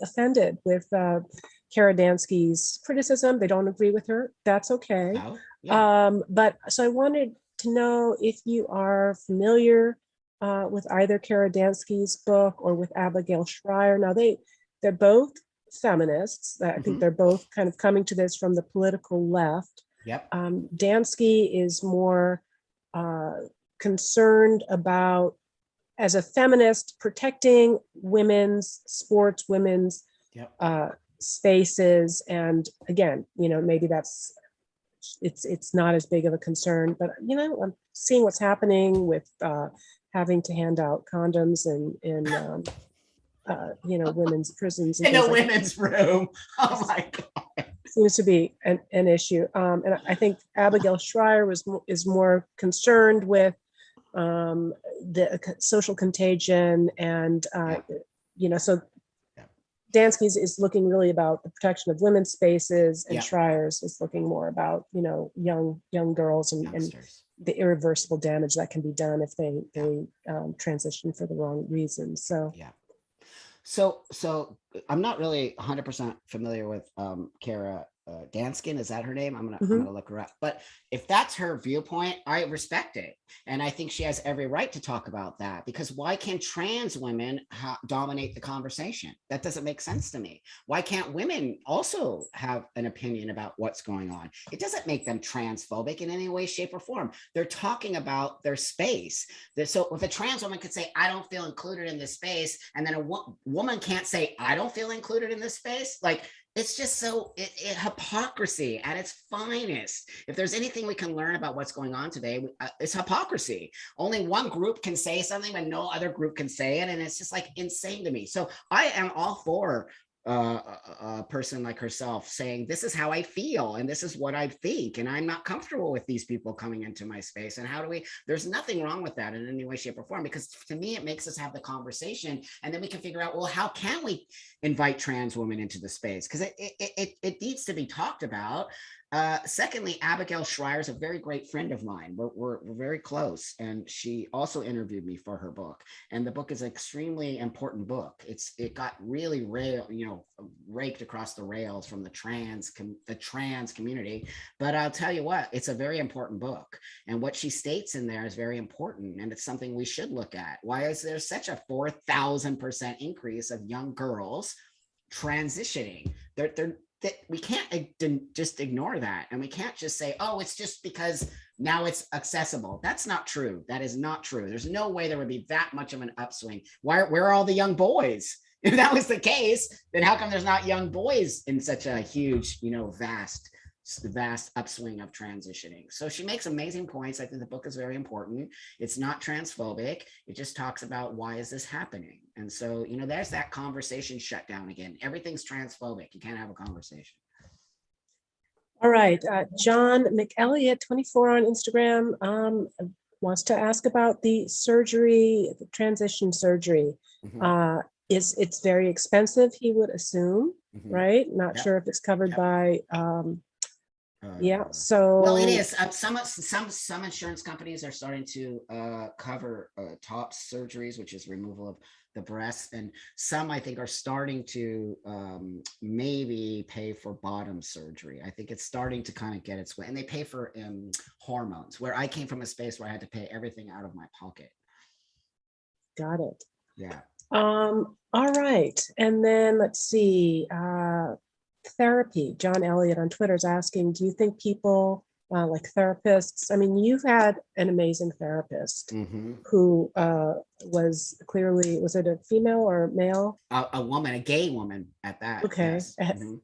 offended with Kara Dansky's criticism. They don't agree with her. That's okay. Oh, yeah. But so I wanted to know if you are familiar with either Kara Dansky's book or with Abigail Shrier. Now they're both feminists. I think they're both kind of coming to this from the political left. Yep. Dansky is more concerned about, as a feminist, protecting women's sports, women's spaces. And again, maybe it's not as big of a concern, but I'm seeing what's happening with having to hand out condoms in women's prisons and in a women's room. Oh my God. Seems to be an issue. And I think Abigail Shrier is more concerned with the social contagion, and so Dansky's is looking really about the protection of women's spaces, and Schreyer's is looking more about young girls and the irreversible damage that can be done if they transition for the wrong reasons. So So I'm not really 100% familiar with Kara Danskin, is that her name? I'm gonna look her up. But if that's her viewpoint, I respect it, and I think she has every right to talk about that, because why can trans women dominate the conversation? That doesn't make sense to me. Why can't women also have an opinion about what's going on? It doesn't make them transphobic in any way, shape, or form. They're talking about their space. So if a trans woman could say, I don't feel included in this space, and then a woman can't say, I don't feel included in this space, like, it's just so hypocrisy at its finest. If there's anything we can learn about what's going on today, it's hypocrisy. Only one group can say something, but no other group can say it. And it's just like insane to me. So I am all for a person like herself saying, this is how I feel and this is what I think, and I'm not comfortable with these people coming into my space. And how do we, there's nothing wrong with that in any way, shape, or form, because to me it makes us have the conversation, and then we can figure out, well, how can we invite trans women into the space, because it needs to be talked about. Secondly, Abigail Schreier is a very great friend of mine. We're very close, and she also interviewed me for her book. And the book is an extremely important book. It got really raked across the rails from the trans community. But I'll tell you what, it's a very important book, and what she states in there is very important, and it's something we should look at. Why is there such a 4,000% increase of young girls transitioning? That we can't just ignore that, and we can't just say, oh, it's just because now it's accessible. That's not true. That is not true. There's no way there would be that much of an upswing. Where are all the young boys? If that was the case, then how come there's not young boys in such a huge, vast upswing of transitioning? So she makes amazing points. I think the book is very important. It's not transphobic. It just talks about, why is this happening? And so, there's that conversation shut down again. Everything's transphobic. You can't have a conversation. All right. John McElliott, 24 on Instagram, wants to ask about the surgery, the transition surgery. Mhm. It's very expensive, he would assume, Mhm. right? Not Yep. sure if it's covered Yep. by, Well, so it is. Some insurance companies are starting to cover top surgeries, which is removal of the breast, and some, I think, are starting to maybe pay for bottom surgery. I think it's starting to kind of get its way, and they pay for hormones. Where I came from a space where I had to pay everything out of my pocket. Got it. Yeah. All right. And then let's see, therapy. John Elliott on Twitter is asking, do you think people like therapists, I mean, you've had an amazing therapist who was clearly, was it a female or male? A woman, a gay woman at that. Okay, Yes.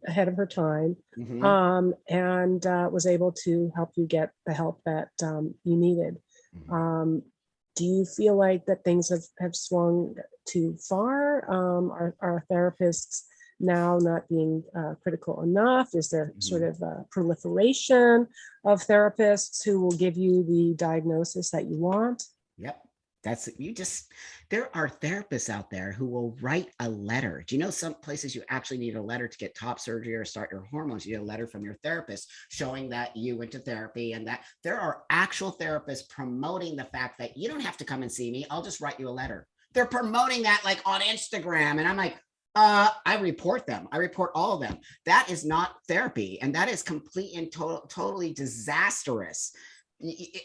ahead of her time, and was able to help you get the help that you needed. Do you feel like that things have swung too far? Are therapists now not being critical enough? Is there sort of a proliferation of therapists who will give you the diagnosis that you want? Yep. There are therapists out there who will write a letter. Do you know some places you actually need a letter to get top surgery or start your hormones? You need a letter from your therapist showing that you went to therapy, and that there are actual therapists promoting the fact that you don't have to come and see me. I'll just write you a letter. They're promoting that like on Instagram. And I'm like, I report them. I report all of them. That is not therapy. And that is complete and totally disastrous.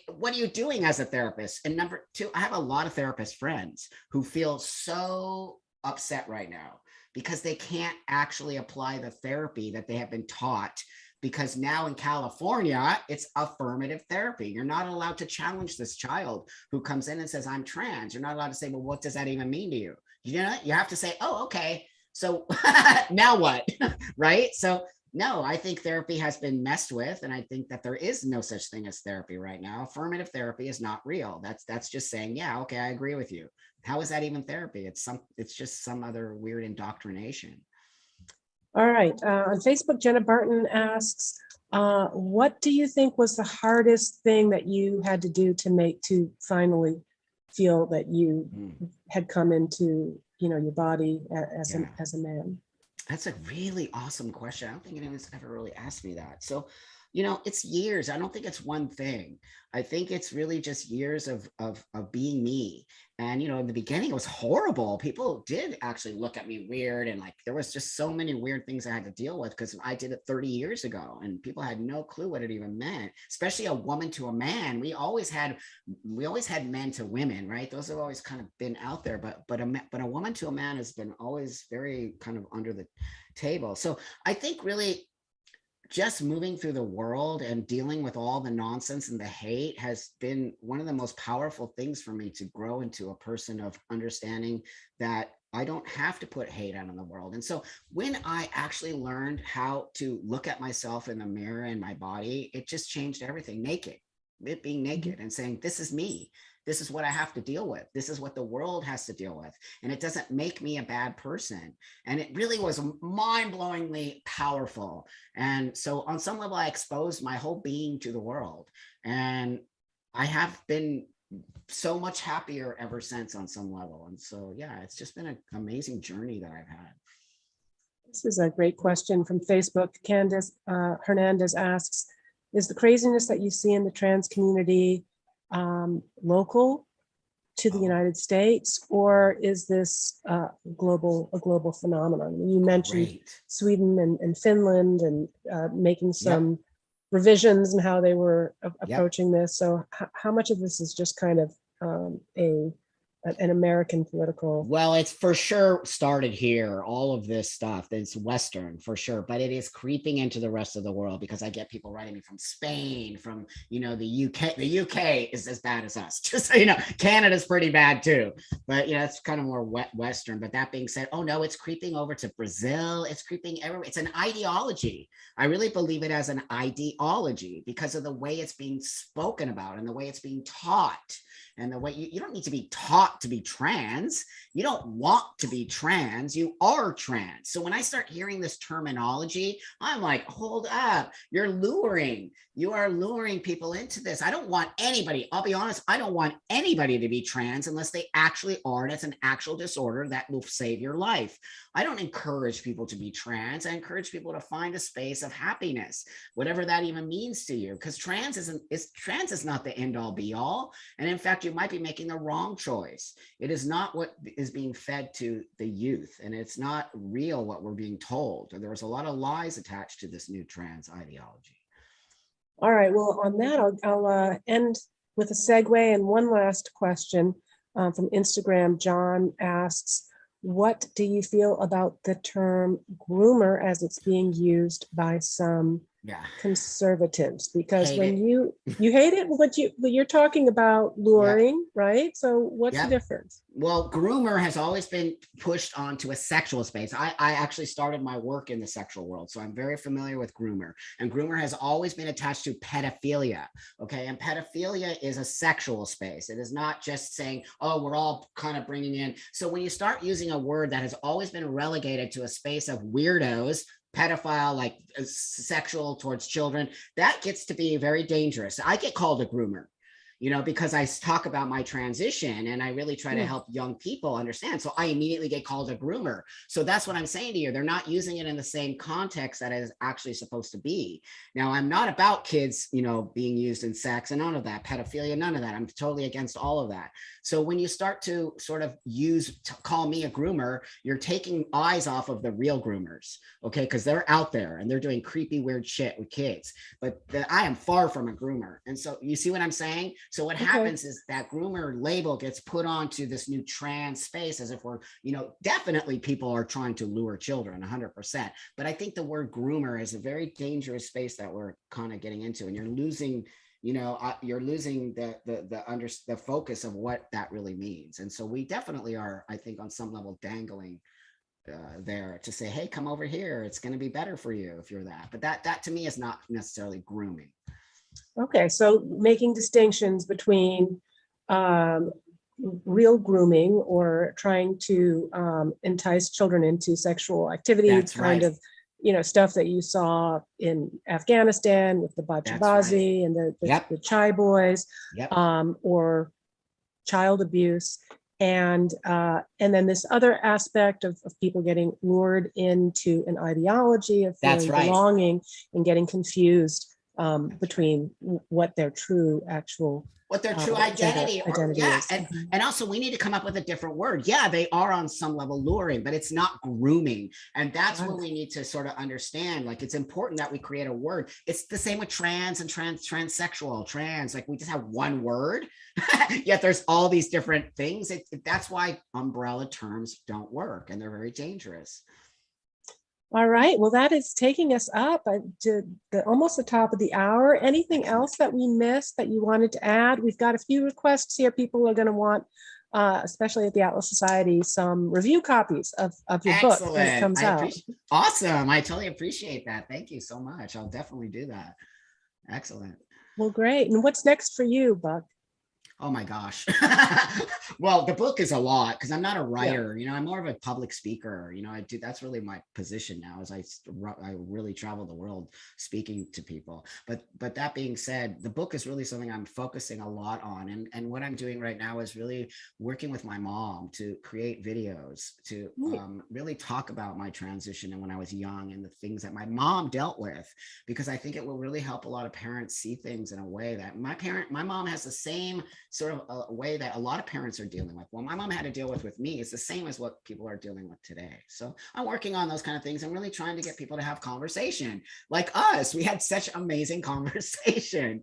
What are you doing as a therapist? And number two, I have a lot of therapist friends who feel so upset right now because they can't actually apply the therapy that they have been taught, because now in California, it's affirmative therapy. You're not allowed to challenge this child who comes in and says, I'm trans. You're not allowed to say, well, what does that even mean to you? You have to say, oh, okay. So now what? Right? So no, I think therapy has been messed with, and I think that there is no such thing as therapy right now. Affirmative therapy is not real. That's just saying, yeah, okay, I agree with you. How is that even therapy? It's just some other weird indoctrination. All right. On Facebook, Jenna Barton asks, what do you think was the hardest thing that you had to do to finally feel that you had come into, your body as a man? That's a really awesome question. I don't think anyone's ever really asked me that. So It's years. I don't think it's one thing. I think it's really just years of being me. And, in the beginning, it was horrible. People did actually look at me weird. And like, there was just so many weird things I had to deal with because I did it 30 years ago and people had no clue what it even meant, especially a woman to a man. We always had men to women, right? Those have always kind of been out there, but a woman to a man has been always very kind of under the table. So I think really, just moving through the world and dealing with all the nonsense and the hate has been one of the most powerful things for me to grow into a person of understanding that I don't have to put hate out in the world. And so when I actually learned how to look at myself in the mirror and my body, it just changed everything. Being naked and saying, this is me. This is what I have to deal with. This is what the world has to deal with. And it doesn't make me a bad person. And it really was mind-blowingly powerful. And so on some level, I exposed my whole being to the world. And I have been so much happier ever since on some level. And so, yeah, it's just been an amazing journey that I've had. This is a great question from Facebook. Candace Hernandez asks, is the craziness that you see in the trans community local to the United States, or is this a global phenomenon? You mentioned Sweden and Finland and making some revisions and how they were approaching this. So how much of this is just kind of an American political? Well, it's for sure started here. All of this stuff, it's Western for sure, but it is creeping into the rest of the world because I get people writing me from Spain, from, the UK. The UK is as bad as us. Just so you know, Canada's pretty bad too, but it's kind of more Western. But that being said, oh no, it's creeping over to Brazil. It's creeping everywhere. It's an ideology. I really believe it as an ideology because of the way it's being spoken about and the way it's being taught. And the way you don't need to be taught to be trans. You don't want to be trans. You are trans. So when I start hearing this terminology, I'm like, hold up. You are luring people into this. I don't want anybody. I'll be honest. I don't want anybody to be trans unless they actually are. That's an actual disorder that will save your life. I don't encourage people to be trans. I encourage people to find a space of happiness, whatever that even means to you, because trans is not the end all be all. And in fact, you might be making the wrong choice. It is not what is being fed to the youth, and it's not real what we're being told. There's a lot of lies attached to this new trans ideology. All right, well, on that, I'll end with a segue and one last question from Instagram. John asks, what do you feel about the term groomer as it's being used by some conservatives? Because when you hate it, but you're talking about luring, right? So what's the difference? Well, groomer has always been pushed onto a sexual space. I actually started my work in the sexual world, so I'm very familiar with groomer. And groomer has always been attached to pedophilia, okay? And pedophilia is a sexual space. It is not just saying, oh, we're all kind of bringing in. So when you start using a word that has always been relegated to a space of weirdos, pedophile, like sexual towards children, that gets to be very dangerous. I get called a groomer, because I talk about my transition and I really try to help young people understand. So I immediately get called a groomer. So that's what I'm saying to you. They're not using it in the same context that it is actually supposed to be. Now, I'm not about kids, being used in sex and none of that, pedophilia, none of that. I'm totally against all of that. So when you start to sort of call me a groomer, you're taking eyes off of the real groomers, okay? Because they're out there and they're doing creepy, weird shit with kids. But I am far from a groomer. And so you see what I'm saying? So what happens is that groomer label gets put onto this new trans space as if we're, definitely people are trying to lure children 100%. But I think the word groomer is a very dangerous space that we're kind of getting into, and you're losing the focus of what that really means. And so we definitely are, I think, on some level dangling there to say, hey, come over here. It's going to be better for you if you're that. But that to me is not necessarily grooming. Okay, so making distinctions between real grooming or trying to entice children into sexual activity, of stuff that you saw in Afghanistan with the Bachabazi and the Chai boys, or child abuse, and then this other aspect of people getting lured into an ideology of feeling belonging and getting confused between what their true actual what their true gender identity is. And also we need to come up with a different word. Yeah, they are on some level luring, but it's not grooming. And that's what we need to sort of understand. Like, it's important that we create a word. It's the same with trans and transsexual, trans, like we just have one word, yet there's all these different things. That's why umbrella terms don't work, and they're very dangerous. All right, well, that is taking us up to almost the top of the hour. Anything else that we missed that you wanted to add? We've got a few requests here. People are going to want, especially at the Atlas Society, some review copies of your book when it comes out. Awesome. I totally appreciate that. Thank you so much. I'll definitely do that. Excellent. Well, great. And what's next for you, Buck? Oh my gosh. Well, the book is a lot because I'm not a writer, you know, I'm more of a public speaker. You know, that's really my position now, is I really travel the world speaking to people. But that being said, the book is really something I'm focusing a lot on. And what I'm doing right now is really working with my mom to create videos to really talk about my transition and when I was young and the things that my mom dealt with, because I think it will really help a lot of parents see things in a way that my mom has the same sort of a way that a lot of parents are dealing with. Well, my mom had to deal with me. It's the same as what people are dealing with today. So I'm working on those kind of things. I'm really trying to get people to have conversation like us. We had such amazing conversation.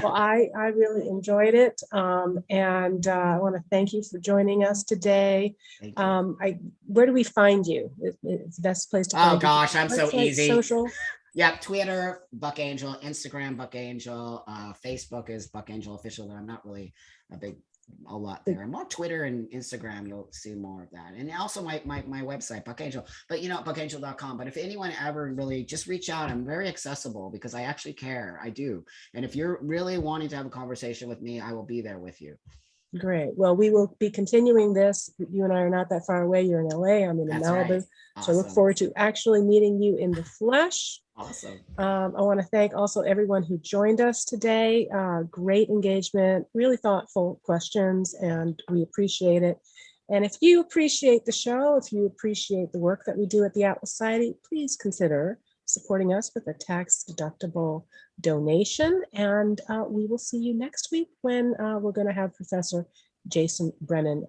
Well, I really enjoyed it. And I want to thank you for joining us today. Where do we find you? It's the best place to find you. Oh gosh, I'm so easy. Social. Yeah, Twitter, Buck Angel, Instagram, Buck Angel, Facebook is Buck Angel Official, but I'm not really a lot there. I'm more Twitter and Instagram, you'll see more of that. And also my website, Buck Angel, but you know, buckangel.com. But if anyone ever really just reach out, I'm very accessible because I actually care, I do. And if you're really wanting to have a conversation with me, I will be there with you. Great. Well, we will be continuing this. You and I are not that far away. You're in LA, I'm in Malibu. Right. So I look forward to actually meeting you in the flesh. Awesome. I want to thank also everyone who joined us today. Great engagement, really thoughtful questions, and we appreciate it. And if you appreciate the show, if you appreciate the work that we do at the Atlas Society, please consider supporting us with a tax-deductible donation. And we will see you next week when we're going to have Professor Jason Brennan,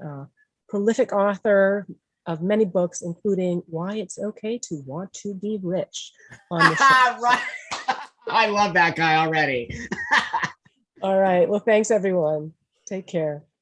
prolific author of many books, including Why It's Okay to Want to Be Rich, on the show. Right. I love that guy already. All right. Well, thanks, everyone. Take care.